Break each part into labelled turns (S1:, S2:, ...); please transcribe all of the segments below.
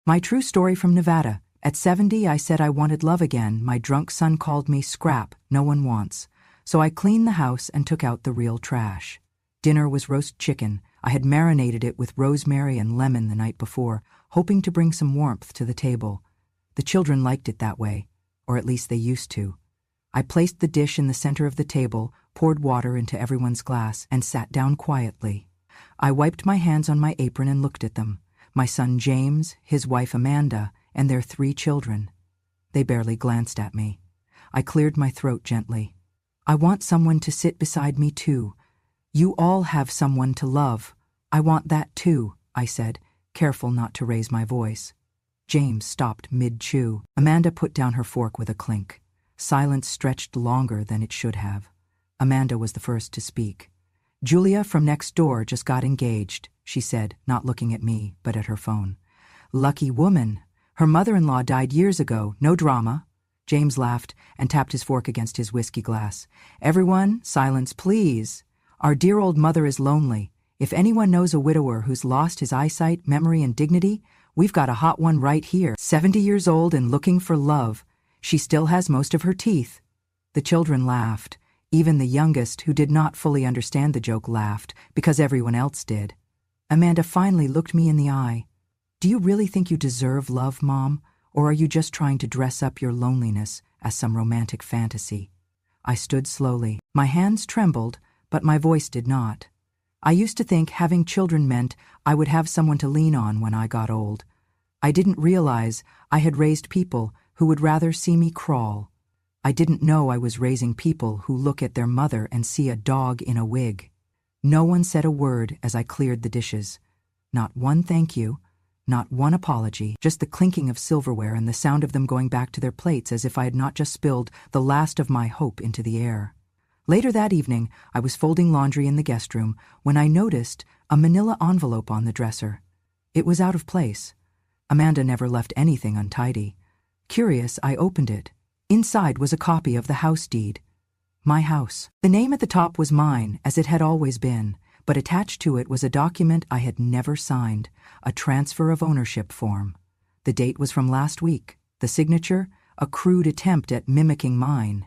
S1: My true story from Nevada. At 70, I said I wanted love again. My drunk son called me scrap, no one wants. So I cleaned the house and took out the real trash. Dinner was roast chicken. I had marinated it with rosemary and lemon the night before, hoping to bring some warmth to the table. The children liked it that way, or at least they used to. I placed the dish in the center of the table, poured water into everyone's glass, and sat down quietly. I wiped my hands on my apron and looked at them. My son James, his wife Amanda, and their 3 children. They barely glanced at me. I cleared my throat gently. I want someone to sit beside me too. You all have someone to love. I want that too, I said, careful not to raise my voice. James stopped mid-chew. Amanda put down her fork with a clink. Silence stretched longer than it should have. Amanda was the first to speak. Julia from next door just got engaged, she said, not looking at me, but at her phone. Lucky woman. Her mother-in-law died years ago, no drama. James laughed and tapped his fork against his whiskey glass. Everyone, silence please. Our dear old mother is lonely. If anyone knows a widower who's lost his eyesight, memory, and dignity, we've got a hot one right here. 70 years old and looking for love. She still has most of her teeth. The children laughed. Even the youngest, who did not fully understand the joke, laughed, because everyone else did. Amanda finally looked me in the eye. Do you really think you deserve love, Mom? Or are you just trying to dress up your loneliness as some romantic fantasy? I stood slowly. My hands trembled, but my voice did not. I used to think having children meant I would have someone to lean on when I got old. I didn't realize I had raised people who would rather see me crawl. I didn't know I was raising people who look at their mother and see a dog in a wig. No one said a word as I cleared the dishes. Not one thank you. Not one apology, just the clinking of silverware and the sound of them going back to their plates as if I had not just spilled the last of my hope into the air. Later that evening, I was folding laundry in the guest room when I noticed a manila envelope on the dresser. It was out of place. Amanda never left anything untidy. Curious, I opened it. Inside was a copy of the house deed. My house. The name at the top was mine, as it had always been. But attached to it was a document I had never signed, a transfer of ownership form. The date was from last week. The signature, a crude attempt at mimicking mine.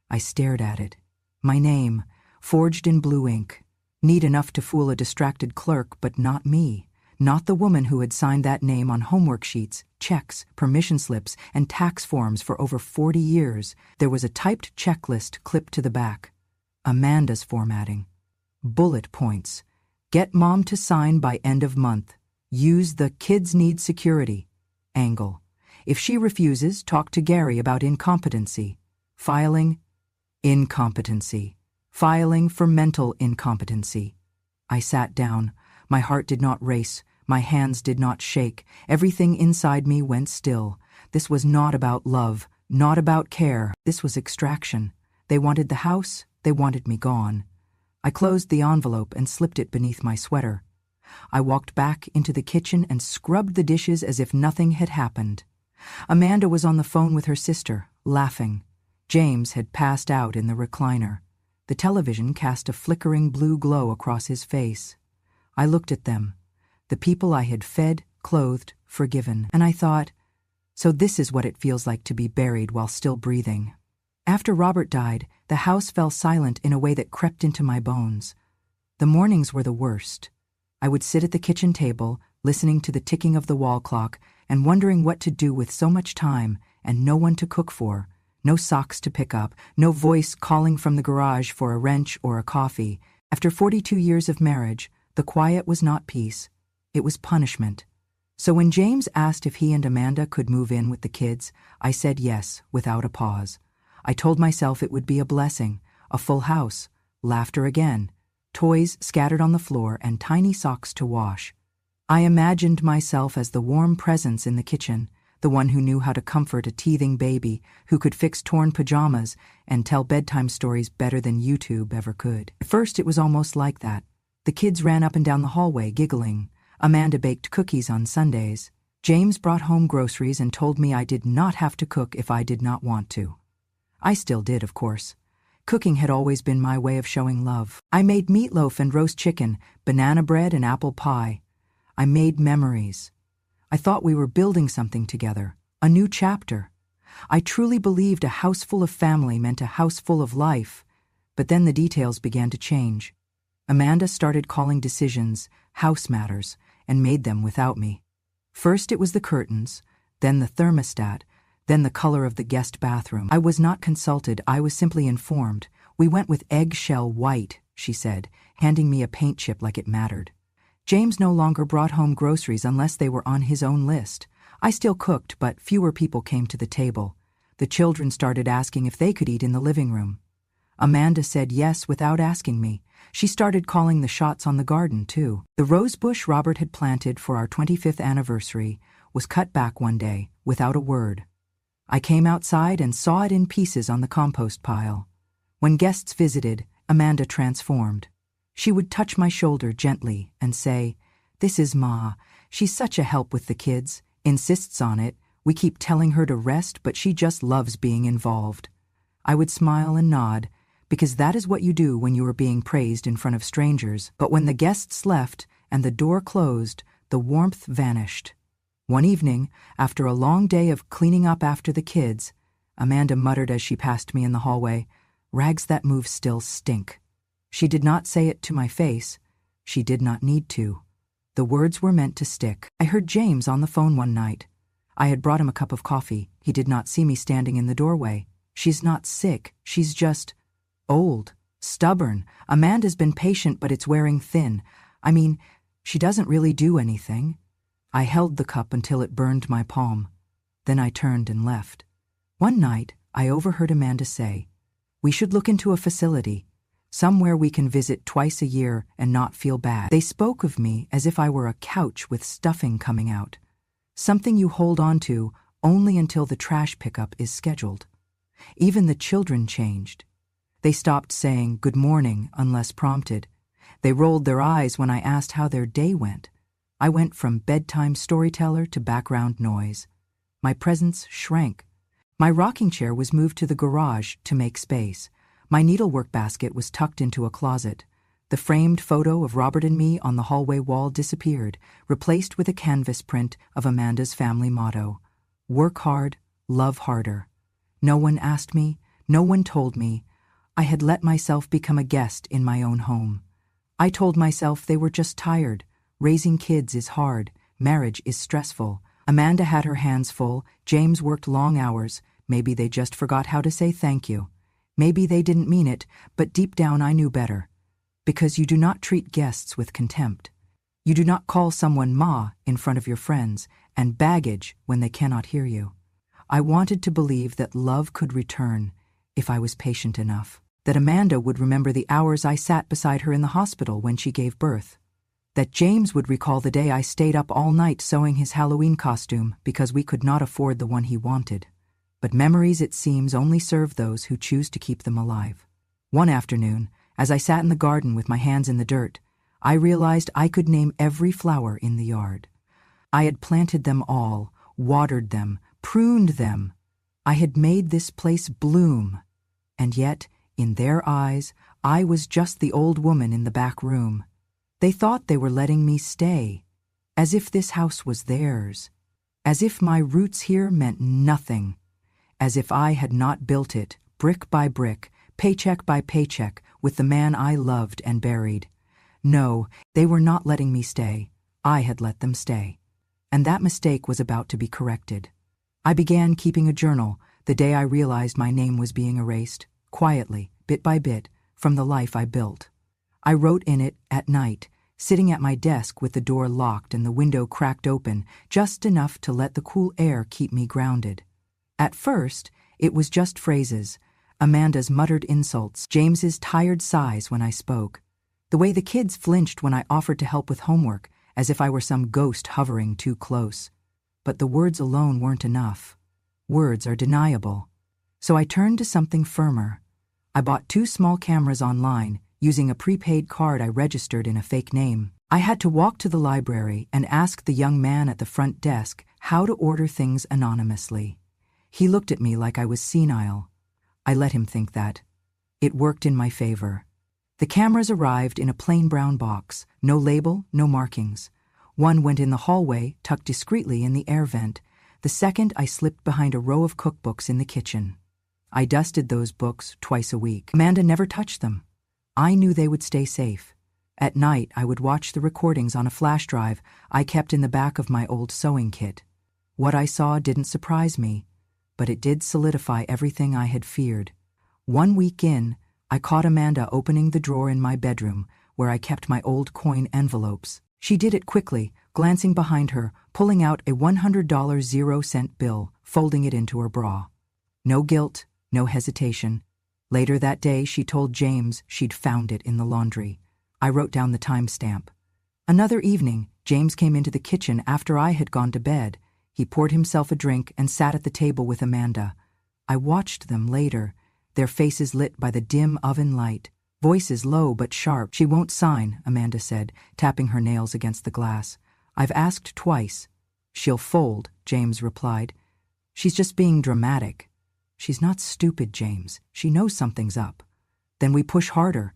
S1: I stared at it. My name, forged in blue ink. Neat enough to fool a distracted clerk, but not me. Not the woman who had signed that name on homework sheets, checks, permission slips, and tax forms for over 40 years. There was a typed checklist clipped to the back. Amanda's formatting. Bullet points. Get Mom to sign by end of month. Use the kids need security angle. If she refuses, talk to Gary about incompetency. Filing. Incompetency. Filing for mental incompetency. I sat down. My heart did not race. My hands did not shake. Everything inside me went still. This was not about love, not about care. This was extraction. They wanted the house. They wanted me gone. I closed the envelope and slipped it beneath my sweater. I walked back into the kitchen and scrubbed the dishes as if nothing had happened. Amanda was on the phone with her sister, laughing. James had passed out in the recliner. The television cast a flickering blue glow across his face. I looked at them, the people I had fed, clothed, forgiven, and I thought, so this is what it feels like to be buried while still breathing. After Robert died, the house fell silent in a way that crept into my bones. The mornings were the worst. I would sit at the kitchen table, listening to the ticking of the wall clock and wondering what to do with so much time and no one to cook for, no socks to pick up, no voice calling from the garage for a wrench or a coffee. After 42 years of marriage, the quiet was not peace. It was punishment. So when James asked if he and Amanda could move in with the kids, I said yes, without a pause. I told myself it would be a blessing, a full house, laughter again, toys scattered on the floor, and tiny socks to wash. I imagined myself as the warm presence in the kitchen, the one who knew how to comfort a teething baby, who could fix torn pajamas and tell bedtime stories better than YouTube ever could. At first it was almost like that. The kids ran up and down the hallway, giggling. Amanda baked cookies on Sundays. James brought home groceries and told me I did not have to cook if I did not want to. I still did, of course. Cooking had always been my way of showing love. I made meatloaf and roast chicken, banana bread and apple pie. I made memories. I thought we were building something together, a new chapter. I truly believed a house full of family meant a house full of life, but then the details began to change. Amanda started calling decisions house matters and made them without me. First it was the curtains, then the thermostat, then the color of the guest bathroom. I was not consulted, I was simply informed. We went with eggshell white, she said, handing me a paint chip like it mattered. James no longer brought home groceries unless they were on his own list. I still cooked, but fewer people came to the table. The children started asking if they could eat in the living room. Amanda said yes without asking me. She started calling the shots on the garden, too. The rose bush Robert had planted for our 25th anniversary was cut back one day, without a word. I came outside and saw it in pieces on the compost pile. When guests visited, Amanda transformed. She would touch my shoulder gently and say, "This is Ma. She's such a help with the kids, insists on it. We keep telling her to rest, but she just loves being involved." I would smile and nod, because that is what you do when you are being praised in front of strangers. But when the guests left and the door closed, the warmth vanished. One evening, after a long day of cleaning up after the kids, Amanda muttered as she passed me in the hallway, "Rags that move still stink." She did not say it to my face. She did not need to. The words were meant to stick. I heard James on the phone one night. I had brought him a cup of coffee. He did not see me standing in the doorway. "She's not sick. She's just old, stubborn. Amanda's been patient, but it's wearing thin. I mean, she doesn't really do anything." I held the cup until it burned my palm. Then I turned and left. One night, I overheard Amanda say, "We should look into a facility, somewhere we can visit twice a year and not feel bad." They spoke of me as if I were a couch with stuffing coming out, something you hold on to only until the trash pickup is scheduled. Even the children changed. They stopped saying good morning unless prompted. They rolled their eyes when I asked how their day went. I went from bedtime storyteller to background noise. My presence shrank. My rocking chair was moved to the garage to make space. My needlework basket was tucked into a closet. The framed photo of Robert and me on the hallway wall disappeared, replaced with a canvas print of Amanda's family motto, "Work hard, love harder." No one asked me, no one told me. I had let myself become a guest in my own home. I told myself they were just tired. Raising kids is hard. Marriage is stressful. Amanda had her hands full. James worked long hours. Maybe they just forgot how to say thank you. Maybe they didn't mean it, but deep down I knew better. Because you do not treat guests with contempt. You do not call someone Ma in front of your friends and baggage when they cannot hear you. I wanted to believe that love could return if I was patient enough. That Amanda would remember the hours I sat beside her in the hospital when she gave birth. That James would recall the day I stayed up all night sewing his Halloween costume because we could not afford the one he wanted. But memories, it seems, only serve those who choose to keep them alive. One afternoon, as I sat in the garden with my hands in the dirt, I realized I could name every flower in the yard. I had planted them all, watered them, pruned them. I had made this place bloom. And yet, in their eyes, I was just the old woman in the back room. They thought they were letting me stay, as if this house was theirs, as if my roots here meant nothing, as if I had not built it, brick by brick, paycheck by paycheck, with the man I loved and buried. No, they were not letting me stay. I had let them stay. And that mistake was about to be corrected. I began keeping a journal the day I realized my name was being erased, quietly, bit by bit, from the life I built. I wrote in it at night, sitting at my desk with the door locked and the window cracked open, just enough to let the cool air keep me grounded. At first, it was just phrases, Amanda's muttered insults, James's tired sighs when I spoke, the way the kids flinched when I offered to help with homework, as if I were some ghost hovering too close. But the words alone weren't enough. Words are deniable. So I turned to something firmer. I bought 2 small cameras online, using a prepaid card I registered in a fake name. I had to walk to the library and ask the young man at the front desk how to order things anonymously. He looked at me like I was senile. I let him think that. It worked in my favor. The cameras arrived in a plain brown box, no label, no markings. One went in the hallway, tucked discreetly in the air vent. The second I slipped behind a row of cookbooks in the kitchen. I dusted those books twice a week. Amanda never touched them. I knew they would stay safe. At night, I would watch the recordings on a flash drive I kept in the back of my old sewing kit. What I saw didn't surprise me, but it did solidify everything I had feared. 1 week in, I caught Amanda opening the drawer in my bedroom where I kept my old coin envelopes. She did it quickly, glancing behind her, pulling out a $100 0-cent bill, folding it into her bra. No guilt, no hesitation. Later that day, she told James she'd found it in the laundry. I wrote down the timestamp. Another evening, James came into the kitchen after I had gone to bed. He poured himself a drink and sat at the table with Amanda. I watched them later, their faces lit by the dim oven light, voices low but sharp. "She won't sign," Amanda said, tapping her nails against the glass. "I've asked twice." "She'll fold," James replied. "She's just being dramatic." "She's not stupid, James. She knows something's up." "Then we push harder.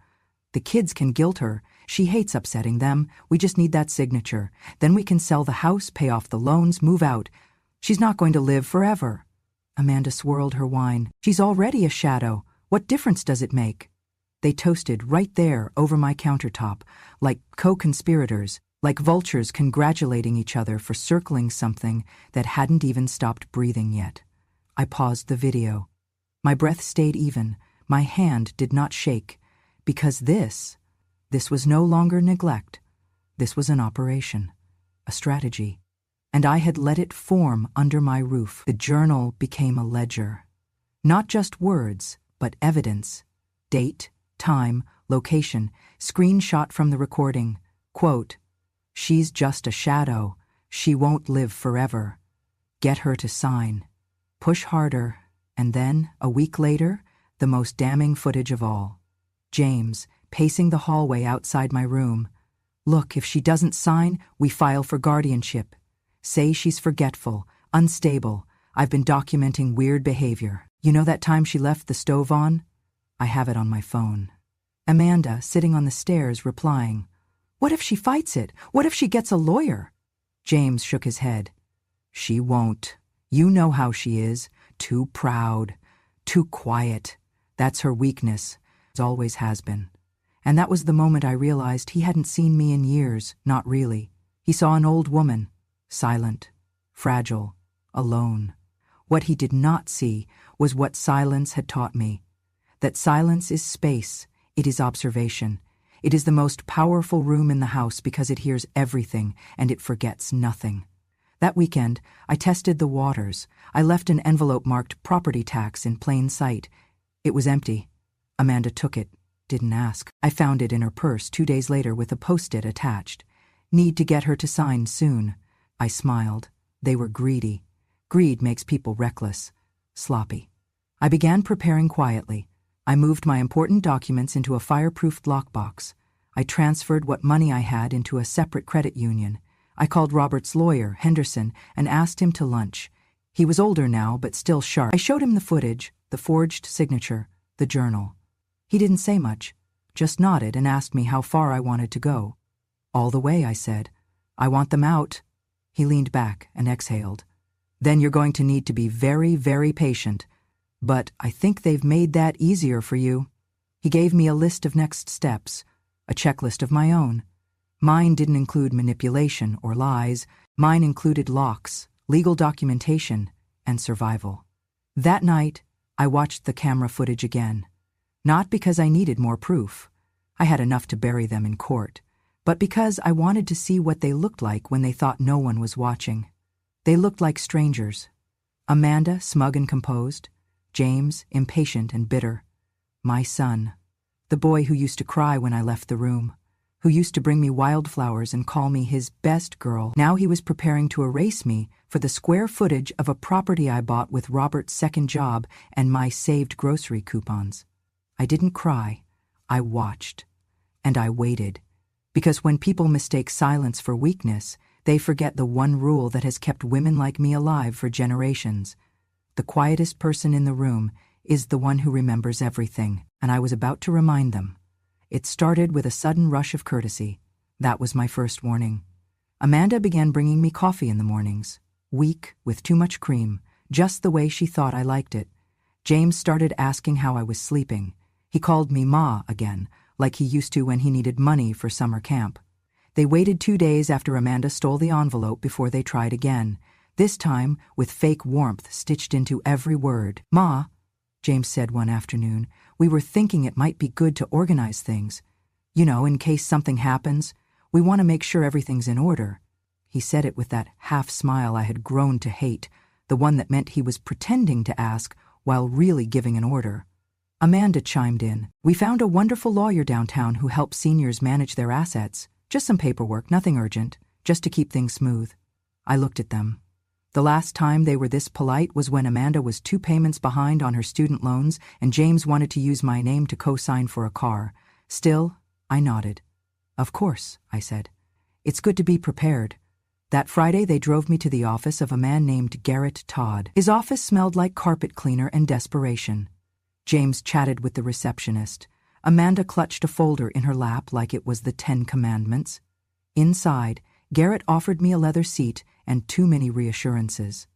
S1: The kids can guilt her. She hates upsetting them. We just need that signature. Then we can sell the house, pay off the loans, move out. She's not going to live forever." Amanda swirled her wine. "She's already a shadow. What difference does it make?" They toasted right there over my countertop, like co-conspirators, like vultures congratulating each other for circling something that hadn't even stopped breathing yet. I paused the video. My breath stayed even. My hand did not shake. Because this was no longer neglect. This was an operation, a strategy. And I had let it form under my roof. The journal became a ledger. Not just words, but evidence. Date, time, location, screenshot from the recording. Quote, "She's just a shadow. She won't live forever. Get her to sign. Push harder." And then, a week later, the most damning footage of all. James, pacing the hallway outside my room. "Look, if she doesn't sign, we file for guardianship. Say she's forgetful, unstable. I've been documenting weird behavior. You know that time she left the stove on? I have it on my phone." Amanda, sitting on the stairs, replying, "What if she fights it? What if she gets a lawyer?" James shook his head. "She won't. You know how she is. Too proud. Too quiet. That's her weakness. Always has been." And that was the moment I realized he hadn't seen me in years, not really. He saw an old woman, silent, fragile, alone. What he did not see was what silence had taught me. That silence is space, it is observation. It is the most powerful room in the house because it hears everything and it forgets nothing. That weekend, I tested the waters. I left an envelope marked property tax in plain sight. It was empty. Amanda took it, didn't ask. I found it in her purse 2 days later with a post-it attached. "Need to get her to sign soon." I smiled. They were greedy. Greed makes people reckless, sloppy. I began preparing quietly. I moved my important documents into a fireproofed lockbox. I transferred what money I had into a separate credit union. I called Robert's lawyer, Henderson, and asked him to lunch. He was older now, but still sharp. I showed him the footage, the forged signature, the journal. He didn't say much, just nodded and asked me how far I wanted to go. "All the way," I said. "I want them out." He leaned back and exhaled. "Then you're going to need to be very, very patient. But I think they've made that easier for you." He gave me a list of next steps, a checklist of my own. Mine didn't include manipulation or lies. Mine included locks, legal documentation, and survival. That night, I watched the camera footage again. Not because I needed more proof. I had enough to bury them in court. But because I wanted to see what they looked like when they thought no one was watching. They looked like strangers. Amanda, smug and composed. James, impatient and bitter. My son. The boy who used to cry when I left the room. Who used to bring me wildflowers and call me his best girl. Now he was preparing to erase me for the square footage of a property I bought with Robert's second job and my saved grocery coupons. I didn't cry. I watched. And I waited. Because when people mistake silence for weakness, they forget the one rule that has kept women like me alive for generations. The quietest person in the room is the one who remembers everything, and I was about to remind them. It started with a sudden rush of courtesy. That was my first warning. Amanda began bringing me coffee in the mornings. Weak, with too much cream, just the way she thought I liked it. James started asking how I was sleeping. He called me Ma again, like he used to when he needed money for summer camp. They waited 2 days after Amanda stole the envelope before they tried again, this time with fake warmth stitched into every word. "Ma," James said one afternoon, "we were thinking it might be good to organize things. You know, in case something happens, we want to make sure everything's in order." He said it with that half-smile I had grown to hate, the one that meant he was pretending to ask while really giving an order. Amanda chimed in. "We found a wonderful lawyer downtown who helps seniors manage their assets. Just some paperwork, nothing urgent, just to keep things smooth." I looked at them. The last time they were this polite was when Amanda was 2 payments behind on her student loans and James wanted to use my name to co-sign for a car. Still, I nodded. "Of course," I said. "It's good to be prepared." That Friday they drove me to the office of a man named Garrett Todd. His office smelled like carpet cleaner and desperation. James chatted with the receptionist. Amanda clutched a folder in her lap like it was the 10 Commandments. Inside, Garrett offered me a leather seat and too many reassurances.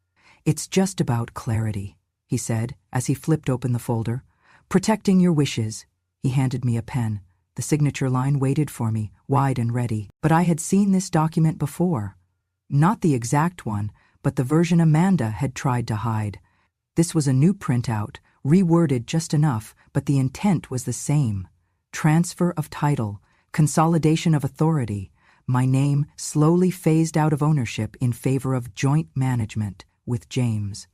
S1: "It's just about clarity," he said as he flipped open the folder. "Protecting your wishes." He handed me a pen. The signature line waited for me, wide and ready. But I had seen this document before. Not the exact one, but the version Amanda had tried to hide. This was a new printout, reworded just enough, but the intent was the same. Transfer of title, consolidation of authority, my name slowly phased out of ownership in favor of joint management with James.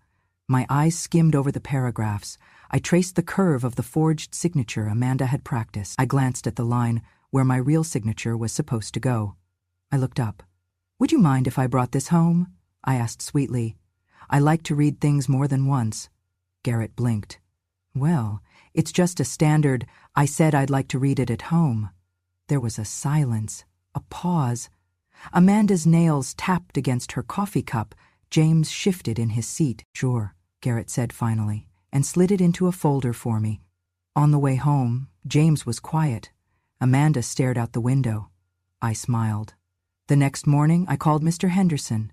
S1: My eyes skimmed over the paragraphs. I traced the curve of the forged signature Amanda had practiced. I glanced at the line where my real signature was supposed to go. I looked up. "Would you mind if I brought this home?" I asked sweetly. "I like to read things more than once." Garrett blinked. "Well, it's just a standard, I said I'd like to read it at home." There was a silence, a pause. Amanda's nails tapped against her coffee cup. James shifted in his seat. "Sure," Garrett said finally, and slid it into a folder for me. On the way home, James was quiet. Amanda stared out the window. I smiled. The next morning, I called Mr. Henderson.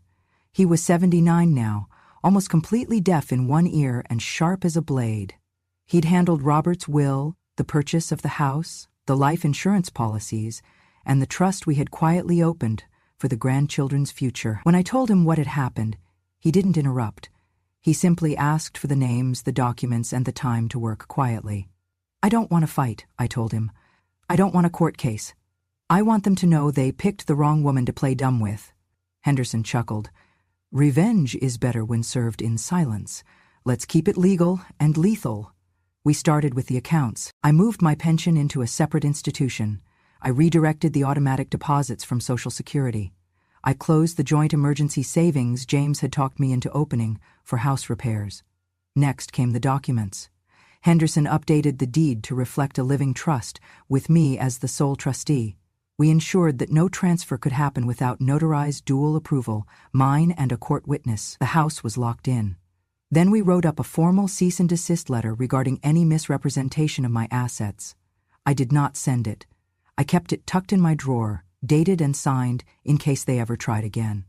S1: He was 79 now, almost completely deaf in one ear and sharp as a blade. He'd handled Robert's will, the purchase of the house, the life insurance policies, and the trust we had quietly opened for the grandchildren's future. When I told him what had happened, he didn't interrupt. He simply asked for the names, the documents, and the time to work quietly. "I don't want to fight," I told him. "I don't want a court case. I want them to know they picked the wrong woman to play dumb with." Henderson chuckled. "Revenge is better when served in silence. Let's keep it legal and lethal." We started with the accounts. I moved my pension into a separate institution. I redirected the automatic deposits from Social Security. I closed the joint emergency savings James had talked me into opening for house repairs. Next came the documents. Henderson updated the deed to reflect a living trust, with me as the sole trustee. We ensured that no transfer could happen without notarized dual approval, mine and a court witness. The house was locked in. Then we wrote up a formal cease and desist letter regarding any misrepresentation of my assets. I did not send it. I kept it tucked in my drawer, dated and signed in case they ever tried again.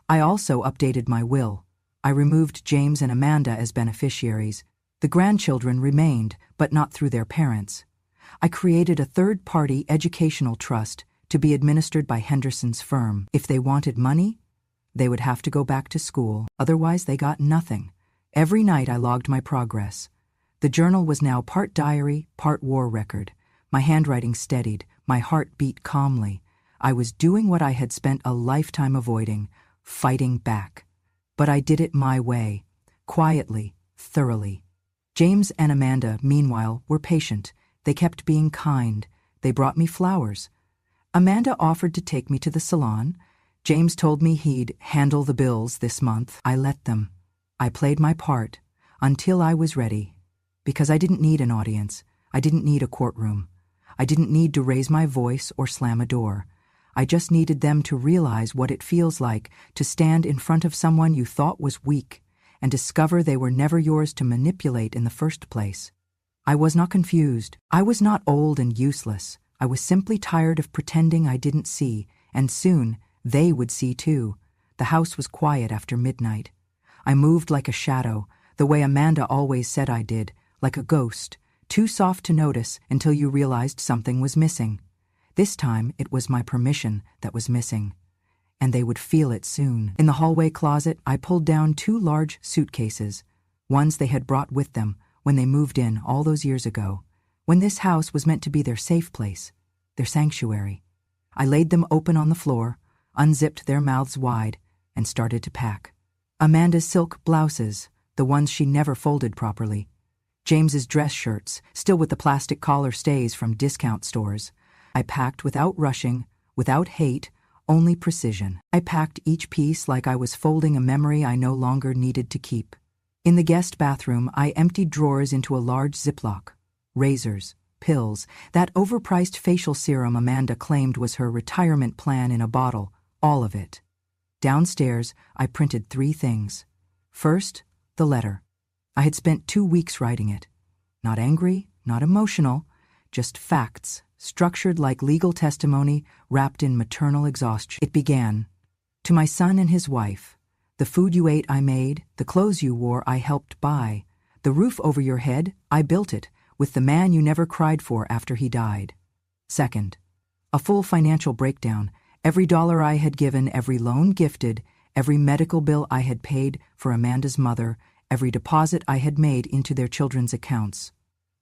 S1: I also updated my will. I removed James and Amanda as beneficiaries. The grandchildren remained, but not through their parents. I created a third-party educational trust to be administered by Henderson's firm. If they wanted money, they would have to go back to school. Otherwise, they got nothing. Every night I logged my progress. The journal was now part diary, part war record. My handwriting steadied, my heart beat calmly. I was doing what I had spent a lifetime avoiding, fighting back. But I did it my way, quietly, thoroughly. James and Amanda, meanwhile, were patient. They kept being kind. They brought me flowers. Amanda offered to take me to the salon. James told me he'd handle the bills this month. I let them. I played my part until I was ready. Because I didn't need an audience. I didn't need a courtroom. I didn't need to raise my voice or slam a door. I just needed them to realize what it feels like to stand in front of someone you thought was weak and discover they were never yours to manipulate in the first place. I was not confused. I was not old and useless. I was simply tired of pretending I didn't see, and soon They would see too. The house was quiet after midnight. I moved like a shadow, the way Amanda always said I did, like a ghost, too soft to notice until you realized something was missing. This time it was my permission that was missing. And they would feel it soon. In the hallway closet, I pulled down 2 large suitcases, ones they had brought with them when they moved in all those years ago, when this house was meant to be their safe place, their sanctuary. I laid them open on the floor, unzipped their mouths wide, and started to pack. Amanda's silk blouses, the ones she never folded properly. James's dress shirts, still with the plastic collar stays from discount stores. I packed without rushing, without hate, only precision. I packed each piece like I was folding a memory I no longer needed to keep. In the guest bathroom, I emptied drawers into a large Ziploc. Razors, pills, that overpriced facial serum Amanda claimed was her retirement plan in a bottle, all of it. Downstairs, I printed 3 things. First, the letter. I had spent 2 weeks writing it. Not angry, not emotional, just facts, structured like legal testimony, wrapped in maternal exhaustion. It began, "To my son and his wife, the food you ate I made, the clothes you wore I helped buy, the roof over your head I built it, with the man you never cried for after he died." Second, a full financial breakdown, every dollar I had given, every loan gifted, every medical bill I had paid for Amanda's mother, every deposit I had made into their children's accounts.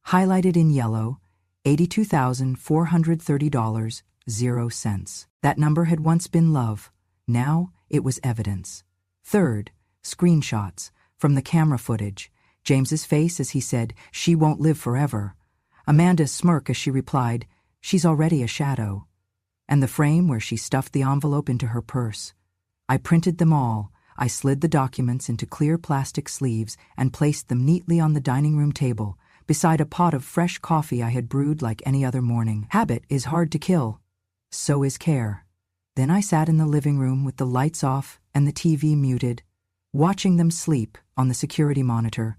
S1: Highlighted in yellow, $82,430.00. That number had once been love. Now it was evidence. Third, screenshots from the camera footage. James's face as he said, "She won't live forever." Amanda's smirk as she replied, "She's already a shadow." And the frame where she stuffed the envelope into her purse. I printed them all. I slid the documents into clear plastic sleeves and placed them neatly on the dining room table, beside a pot of fresh coffee I had brewed like any other morning. Habit is hard to kill. So is care. Then I sat in the living room with the lights off and the TV muted, watching them sleep on the security monitor.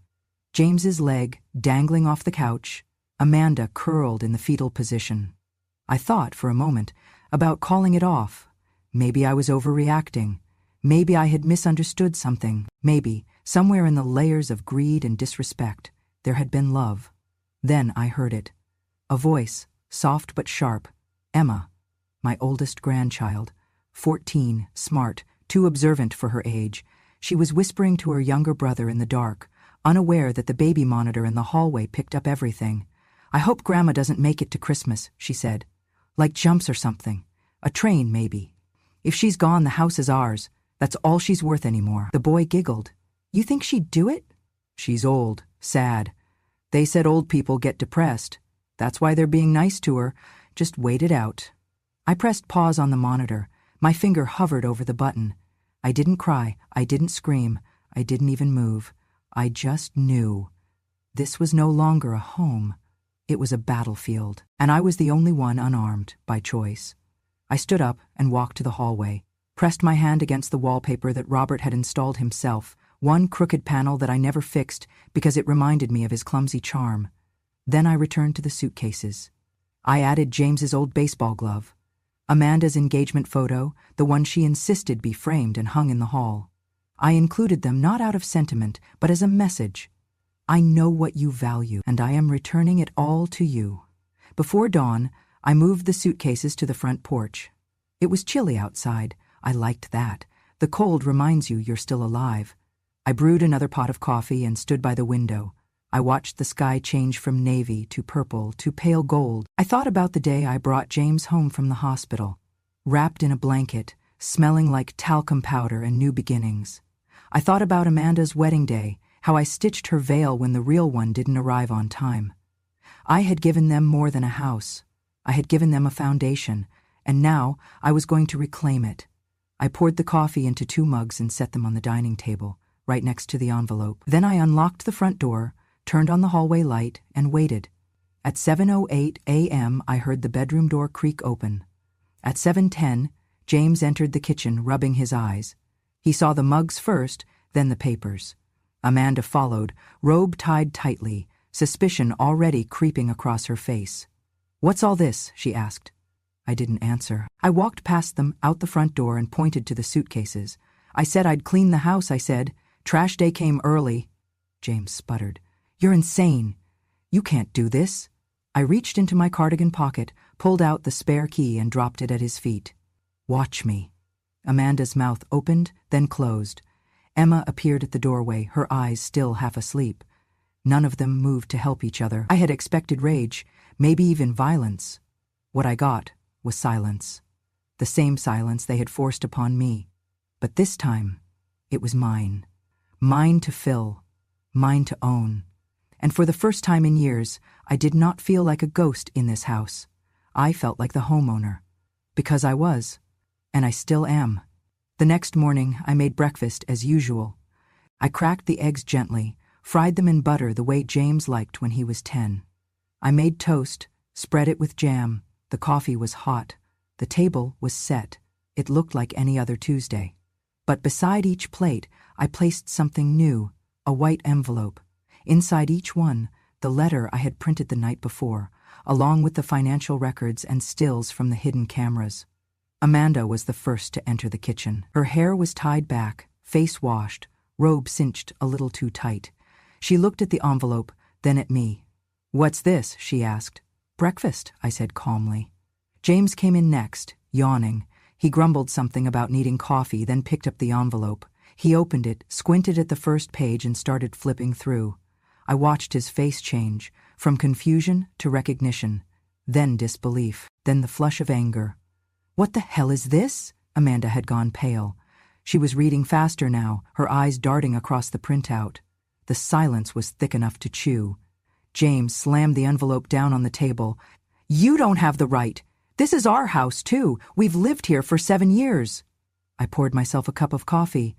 S1: James's leg dangling off the couch, Amanda curled in the fetal position. I thought for a moment about calling it off. Maybe I was overreacting. Maybe I had misunderstood something. Maybe, somewhere in the layers of greed and disrespect, there had been love. Then I heard it. A voice, soft but sharp. Emma, my oldest grandchild. 14, smart, too observant for her age. She was whispering to her younger brother in the dark, unaware that the baby monitor in the hallway picked up everything. "I hope Grandma doesn't make it to Christmas," she said. "Like jumps or something. A train, maybe. If she's gone, the house is ours. That's all she's worth anymore." The boy giggled. "You think she'd do it?" "She's old, sad. They said old people get depressed. That's why they're being nice to her. Just wait it out." I pressed pause on the monitor. My finger hovered over the button. I didn't cry. I didn't scream. I didn't even move. I just knew. This was no longer a home. It was a battlefield, and I was the only one unarmed, by choice. I stood up and walked to the hallway, pressed my hand against the wallpaper that Robert had installed himself, one crooked panel that I never fixed because it reminded me of his clumsy charm. Then I returned to the suitcases. I added James's old baseball glove, Amanda's engagement photo, the one she insisted be framed and hung in the hall. I included them not out of sentiment, but as a message. I know what you value, and I am returning it all to you. Before dawn, I moved the suitcases to the front porch. It was chilly outside. I liked that. The cold reminds you you're still alive. I brewed another pot of coffee and stood by the window. I watched the sky change from navy to purple to pale gold. I thought about the day I brought James home from the hospital, wrapped in a blanket, smelling like talcum powder and new beginnings. I thought about Amanda's wedding day, how I stitched her veil when the real one didn't arrive on time. I had given them more than a house. I had given them a foundation, and now I was going to reclaim it. I poured the coffee into 2 mugs and set them on the dining table, right next to the envelope. Then I unlocked the front door, turned on the hallway light, and waited. At 7:08 a.m., I heard the bedroom door creak open. At 7:10, James entered the kitchen, rubbing his eyes. He saw the mugs first, then the papers. Amanda followed, robe tied tightly, suspicion already creeping across her face. "What's all this?" she asked. I didn't answer. I walked past them, out the front door, and pointed to the suitcases. I said I'd clean the house, I said. Trash day came early. James sputtered. You're insane. You can't do this. I reached into my cardigan pocket, pulled out the spare key, and dropped it at his feet. Watch me. Amanda's mouth opened, then closed. Emma appeared at the doorway, her eyes still half asleep. None of them moved to help each other. I had expected rage, maybe even violence. What I got was silence. The same silence they had forced upon me. But this time, it was mine. Mine to fill. Mine to own. And for the first time in years, I did not feel like a ghost in this house. I felt like the homeowner. Because I was. And I still am. The next morning, I made breakfast as usual. I cracked the eggs gently, fried them in butter the way James liked when he was 10. I made toast, spread it with jam. The coffee was hot. The table was set. It looked like any other Tuesday. But beside each plate, I placed something new, a white envelope. Inside each one, the letter I had printed the night before, along with the financial records and stills from the hidden cameras. Amanda was the first to enter the kitchen. Her hair was tied back, face washed, robe cinched a little too tight. She looked at the envelope, then at me. "What's this?" she asked. "Breakfast," I said calmly. James came in next, yawning. He grumbled something about needing coffee, then picked up the envelope. He opened it, squinted at the first page, and started flipping through. I watched his face change, from confusion to recognition, then disbelief, then the flush of anger. "What the hell is this?" Amanda had gone pale. She was reading faster now, her eyes darting across the printout. The silence was thick enough to chew. James slammed the envelope down on the table. "You don't have the right. This is our house, too. We've lived here for 7 years. I poured myself a cup of coffee.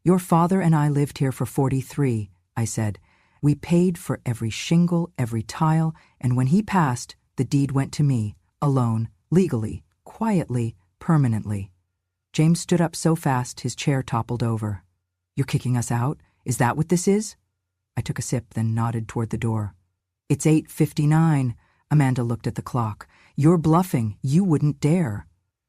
S1: "Your father and I lived here for 43, I said. "We paid for every shingle, every tile, and when he passed, the deed went to me, alone, legally, quietly, permanently." James stood up so fast his chair toppled over. "You're kicking us out? Is that what this is?" I took a sip, then nodded toward the door. "It's 8:59. Amanda looked at the clock. "You're bluffing. You wouldn't dare."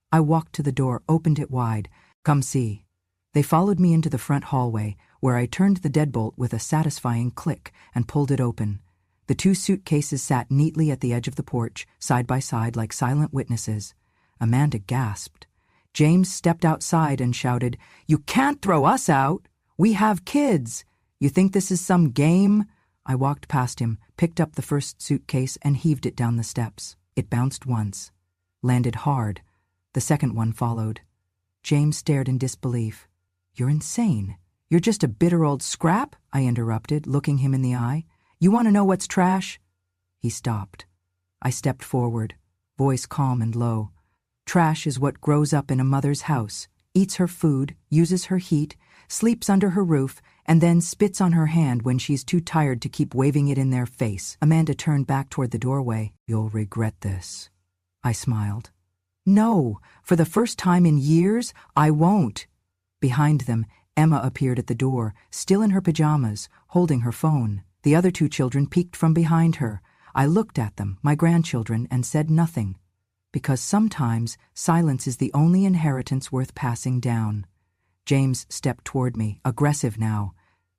S1: I walked to the door, opened it wide. "Come see." They followed me into the front hallway, where I turned the deadbolt with a satisfying click and pulled it open. The 2 suitcases sat neatly at the edge of the porch, side by side like silent witnesses. Amanda gasped. James stepped outside and shouted, "You can't throw us out! We have kids! You think this is some game?" I walked past him, picked up the first suitcase, and heaved it down the steps. It bounced once, landed hard. The second one followed. James stared in disbelief. "You're insane. You're just a bitter old scrap," I interrupted, looking him in the eye. "You want to know what's trash?" He stopped. I stepped forward, voice calm and low. "Trash is what grows up in a mother's house, eats her food, uses her heat, sleeps under her roof, and then spits on her hand when she's too tired to keep waving it in their face." Amanda turned back toward the doorway. "You'll regret this." I smiled. "No, for the first time in years, I won't." Behind them, Emma appeared at the door, still in her pajamas, holding her phone. The other 2 children peeked from behind her. I looked at them, my grandchildren, and said nothing. Because sometimes silence is the only inheritance worth passing down. James stepped toward me, aggressive now.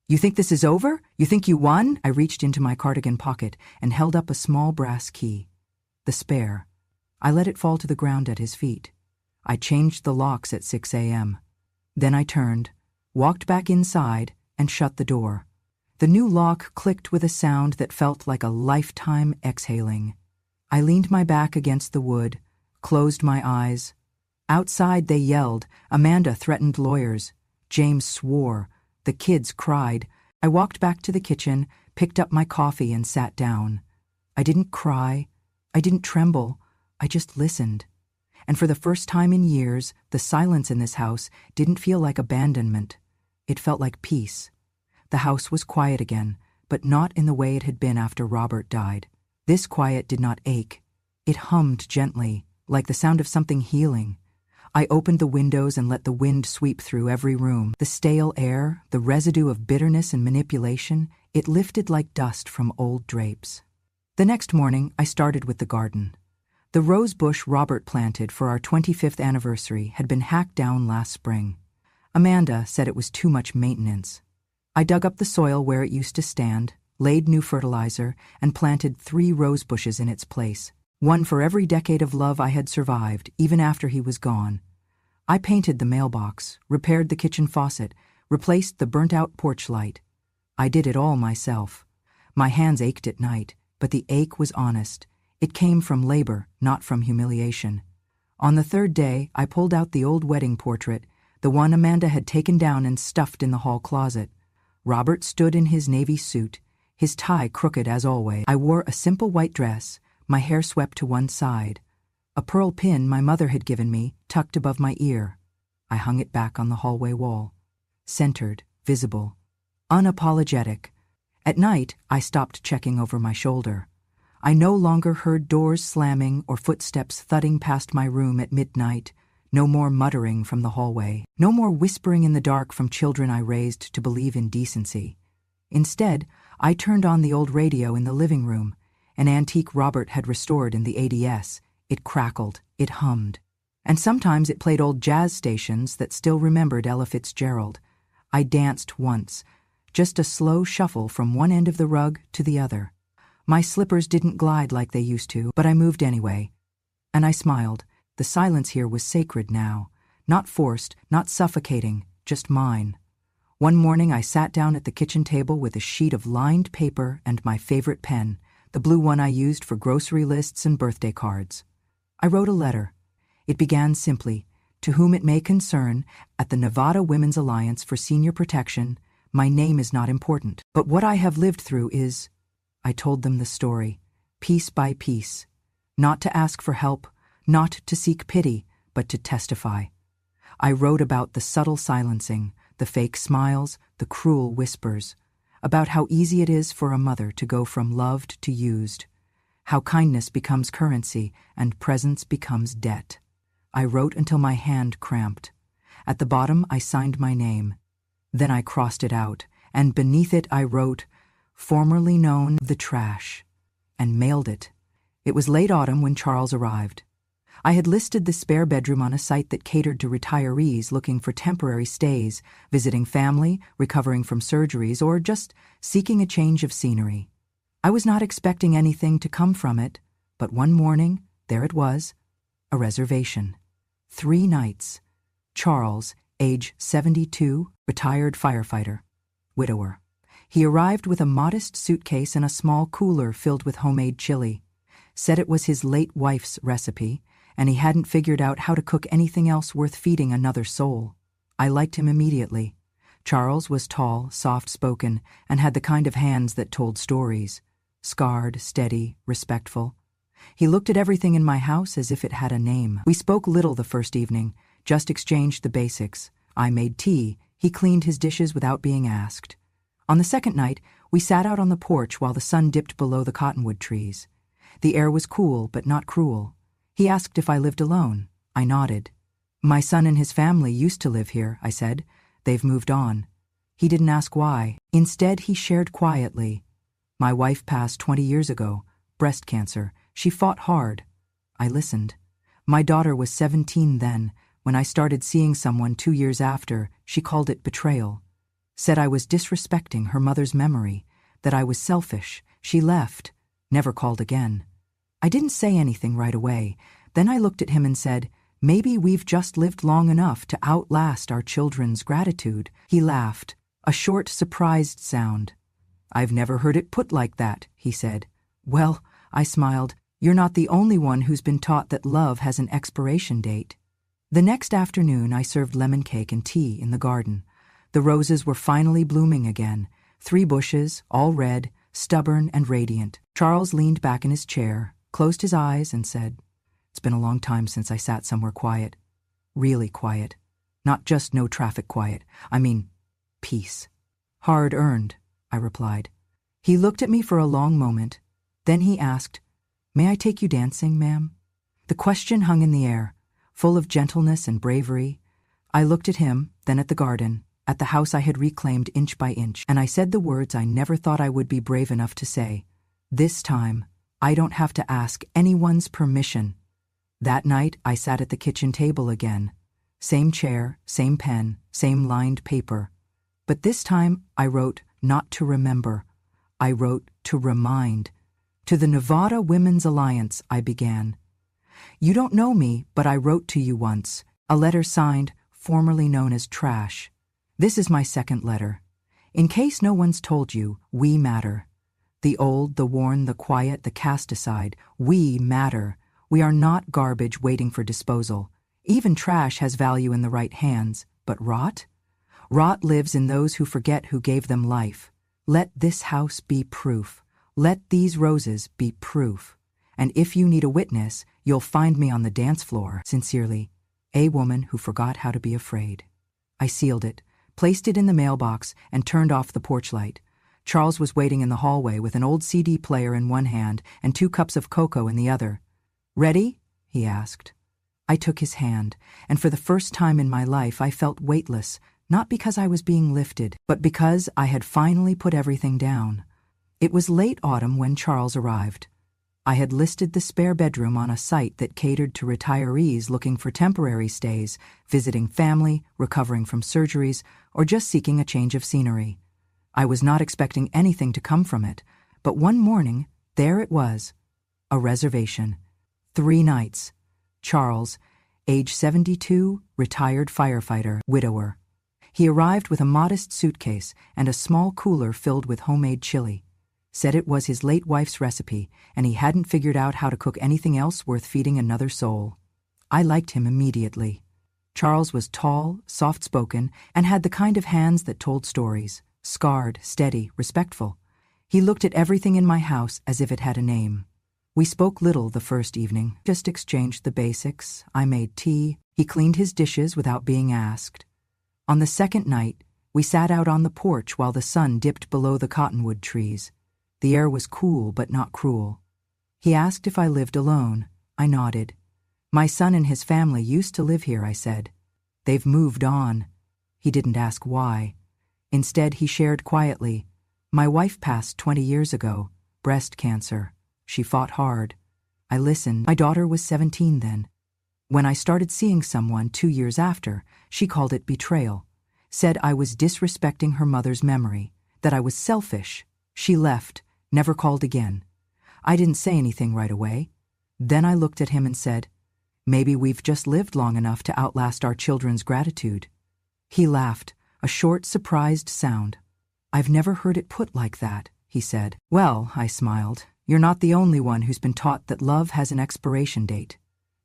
S1: "You think this is over? You think you won?" I reached into my cardigan pocket and held up a small brass key. The spare. I let it fall to the ground at his feet. I changed the locks at 6 a.m. Then I turned, walked back inside, and shut the door. The new lock clicked with a sound that felt like a lifetime exhaling. I leaned my back against the wood, closed my eyes. Outside they yelled. Amanda threatened lawyers. James swore. The kids cried. I walked back to the kitchen, picked up my coffee, and sat down. I didn't cry. I didn't tremble. I just listened. And for the first time in years, the silence in this house didn't feel like abandonment. It felt like peace. The house was quiet again, but not in the way it had been after Robert died. This quiet did not ache. It hummed gently, like the sound of something healing. I opened the windows and let the wind sweep through every room. The stale air, the residue of bitterness and manipulation, it lifted like dust from old drapes. The next morning, I started with the garden. The rose bush Robert planted for our 25th anniversary had been hacked down last spring. Amanda said it was too much maintenance. I dug up the soil where it used to stand, laid new fertilizer, and planted 3 rose bushes in its place, one for every decade of love I had survived, even after he was gone. I painted the mailbox, repaired the kitchen faucet, replaced the burnt-out porch light. I did it all myself. My hands ached at night, but the ache was honest. It came from labor, not from humiliation. On the 3rd day, I pulled out the old wedding portrait, the one Amanda had taken down and stuffed in the hall closet. Robert stood in his navy suit, his tie crooked as always. I wore a simple white dress, my hair swept to one side. A pearl pin my mother had given me, tucked above my ear. I hung it back on the hallway wall. Centered, visible, unapologetic. At night, I stopped checking over my shoulder. I no longer heard doors slamming or footsteps thudding past my room at midnight. No more muttering from the hallway. No more whispering in the dark from children I raised to believe in decency. Instead, I turned on the old radio in the living room, an antique Robert had restored in the ADS. It crackled, it hummed. And sometimes it played old jazz stations that still remembered Ella Fitzgerald. I danced once, just a slow shuffle from one end of the rug to the other. My slippers didn't glide like they used to, but I moved anyway. And I smiled. The silence here was sacred now. Not forced, not suffocating, just mine. One morning I sat down at the kitchen table with a sheet of lined paper and my favorite pen, the blue one I used for grocery lists and birthday cards. I wrote a letter. It began simply, "To whom it may concern, at the Nevada Women's Alliance for Senior Protection, my name is not important, but what I have lived through is..." I told them the story, piece by piece, not to ask for help, not to seek pity, but to testify. I wrote about the subtle silencing, the fake smiles, the cruel whispers, about how easy it is for a mother to go from loved to used, how kindness becomes currency and presence becomes debt. I wrote until my hand cramped. At the bottom, I signed my name. Then I crossed it out, and beneath it I wrote, "Formerly known the trash," and mailed it. It was late autumn when Charles arrived. I had listed the spare bedroom on a site that catered to retirees looking for temporary stays, visiting family, recovering from surgeries, or just seeking a change of scenery. I was not expecting anything to come from it, but one morning, there it was, a reservation. 3 nights. Charles, age 72, retired firefighter, widower. He arrived with a modest suitcase and a small cooler filled with homemade chili. Said it was his late wife's recipe, and he hadn't figured out how to cook anything else worth feeding another soul. I liked him immediately. Charles was tall, soft-spoken, and had the kind of hands that told stories. Scarred, steady, respectful. He looked at everything in my house as if it had a name. We spoke little the first evening, just exchanged the basics. I made tea, he cleaned his dishes without being asked. On the second night, we sat out on the porch while the sun dipped below the cottonwood trees. The air was cool, but not cruel. He asked if I lived alone. I nodded. "My son and his family used to live here," I said. "They've moved on." He didn't ask why. Instead, he shared quietly. "My wife passed 20 years ago, breast cancer. She fought hard." I listened. "My daughter was 17 then. When I started seeing someone 2 years after, she called it betrayal. Said I was disrespecting her mother's memory, that I was selfish. She left, never called again." I didn't say anything right away. Then I looked at him and said, "Maybe we've just lived long enough to outlast our children's gratitude." He laughed, a short, surprised sound. "I've never heard it put like that," he said. "Well," I smiled, "you're not the only one who's been taught that love has an expiration date." The next afternoon, I served lemon cake and tea in the garden. The roses were finally blooming again, 3 bushes, all red, stubborn and radiant. Charles leaned back in his chair, closed his eyes, and said, "It's been a long time since I sat somewhere quiet. Really quiet. Not just no traffic quiet. I mean, peace." "Hard earned," I replied. He looked at me for a long moment. Then he asked, "May I take you dancing, ma'am?" The question hung in the air, full of gentleness and bravery. I looked at him, then at the garden, at the house I had reclaimed inch by inch, and I said the words I never thought I would be brave enough to say. "This time, I don't have to ask anyone's permission. That night, I sat at the kitchen table again. Same chair, same pen, same lined paper. But this time, I wrote not to remember. I wrote to remind. To the Nevada Women's Alliance, I began. You don't know me, but I wrote to you once. A letter signed, formerly known as trash. This is my second letter. In case no one's told you, we matter. The old, the worn, the quiet, the cast aside, we matter. We are not garbage waiting for disposal. Even trash has value in the right hands, but rot? Rot lives in those who forget who gave them life. Let this house be proof. Let these roses be proof. And if you need a witness, you'll find me on the dance floor. Sincerely, a woman who forgot how to be afraid. I sealed it, placed it in the mailbox, and turned off the porch light. Charles was waiting in the hallway with an old CD player in one hand and 2 cups of cocoa in the other. Ready? He asked. I took his hand, and for the first time in my life I felt weightless, not because I was being lifted, but because I had finally put everything down. It was late autumn when Charles arrived. I had listed the spare bedroom on a site that catered to retirees looking for temporary stays, visiting family, recovering from surgeries, or just seeking a change of scenery. I was not expecting anything to come from it, but one morning, there it was. A reservation. 3 nights. Charles, age 72, retired firefighter, widower. He arrived with a modest suitcase and a small cooler filled with homemade chili. Said it was his late wife's recipe, and he hadn't figured out how to cook anything else worth feeding another soul. I liked him immediately. Charles was tall, soft-spoken, and had the kind of hands that told stories. Scarred, steady, respectful. He looked at everything in my house as if it had a name. We spoke little the first evening, just exchanged the basics. I made tea. He cleaned his dishes without being asked. On the second night, we sat out on the porch while the sun dipped below the cottonwood trees. The air was cool but not cruel. He asked if I lived alone. I nodded. My son and his family used to live here, I said. They've moved on. He didn't ask why. Instead, he shared quietly. My wife passed 20 years ago, breast cancer. She fought hard. I listened. My daughter was 17 then. When I started seeing someone 2 years after, she called it betrayal. Said I was disrespecting her mother's memory, that I was selfish. She left, never called again. I didn't say anything right away. Then I looked at him and said, maybe we've just lived long enough to outlast our children's gratitude. He laughed, a short, surprised sound. I've never heard it put like that, he said. Well, I smiled. You're not the only one who's been taught that love has an expiration date.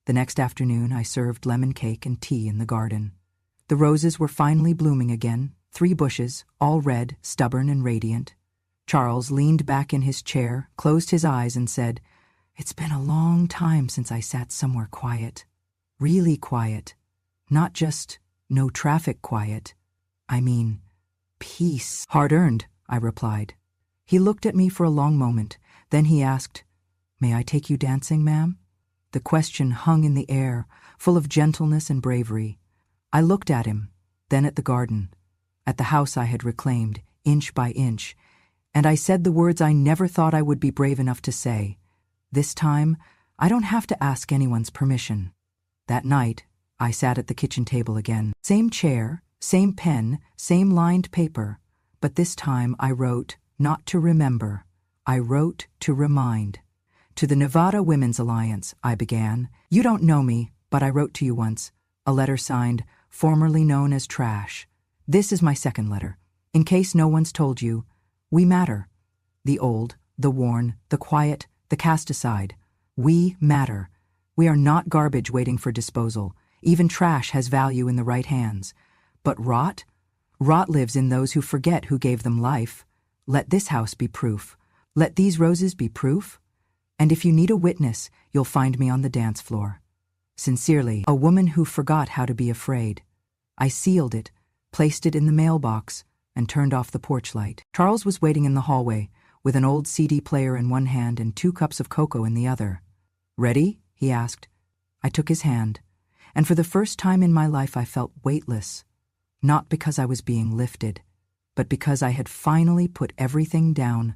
S1: The next afternoon, I served lemon cake and tea in the garden. The roses were finally blooming again, 3 bushes, all red, stubborn and radiant. Charles leaned back in his chair, closed his eyes and said, it's been a long time since I sat somewhere quiet. Really quiet. Not just no traffic quiet. I mean, peace. Hard-earned, I replied. He looked at me for a long moment. Then he asked, may I take you dancing, ma'am? The question hung in the air, full of gentleness and bravery. I looked at him, then at the garden, at the house I had reclaimed, inch by inch, and I said the words I never thought I would be brave enough to say. This time, I don't have to ask anyone's permission. That night, I sat at the kitchen table again. Same chair, same pen, same lined paper, but this time I wrote, not to remember. I wrote to remind. To the Nevada Women's Alliance, I began. You don't know me, but I wrote to you once. A letter signed, formerly known as trash. This is my second letter. In case no one's told you, we matter. The old, the worn, the quiet, the cast aside. We matter. We are not garbage waiting for disposal. Even trash has value in the right hands. But rot? Rot lives in those who forget who gave them life. Let this house be proof. Let these roses be proof. And if you need a witness, you'll find me on the dance floor. Sincerely, a woman who forgot how to be afraid. I sealed it, placed it in the mailbox, and turned off the porch light. Charles was waiting in the hallway, with an old CD player in one hand and 2 cups of cocoa in the other. Ready? He asked. I took his hand, and for the first time in my life I felt weightless, not because I was being lifted, but because I had finally put everything down